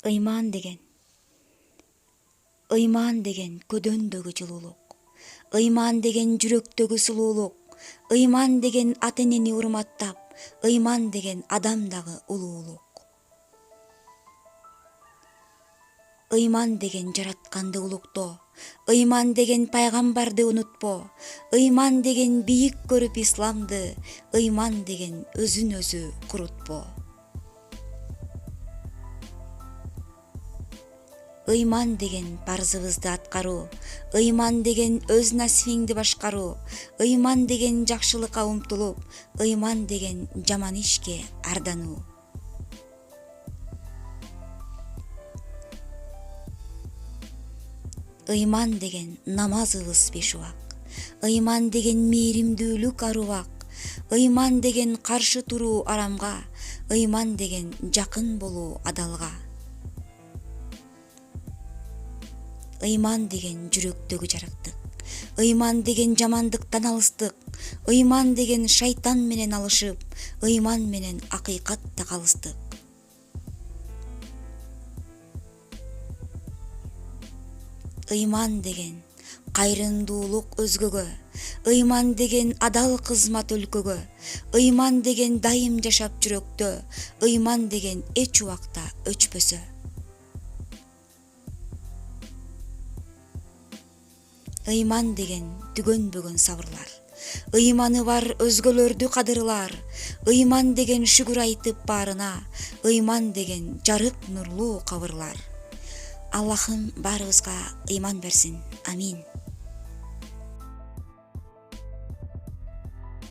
Ыйман деген. Ыйман деген көдөндөгү жылуулук. Ыйман деген жүрөктөгү сулуулук. Ыйман деген ата энени урматтап, ыйман деген адамдагы улуулук. Ыйман деген жаратканды улуктоо. Ыйман деген пайгамбарды унутпо. Ыйман деген бийик көрүп исламды. Ыйман деген өзүн өзү курутпо. Ыйман деген парзыбызды аткаруу. Ыйман деген өз насибиңди башкаруу. Ыйман деген жакшылыкка умтулуп. Ыйман деген жаман ишке ардануу. Ыйман деген намазыбыз 5 убак. Ыйман деген мээримдүүлүк арубак. Ыйман деген каршы туруу арамга. Ыйман деген жакын болуу адалга. Ыйман деген жүрөктөгү жарыктык. Ыйман деген жамандыктан алыстык. Ыйман деген шайтан менен алышып, ыйман менен акыйкатта калыстык. Ыйман деген кайрымдуулук өзгөгө. Ыйман деген адал кызмат өлкөгө. Ыйман деген дайым жашап жүрөктө. Ыйман деген эч убакта өчпөсө. Ыйман деген түгөнбөгөн сабырлар. Ыйманы бар өзгөлөрдү кадырлар. Ыйман деген шүгүр айтып баарына. Ыйман деген жарык нурлуу кабырлар. Аллахым баарыбызга ыйман берсин. Амин.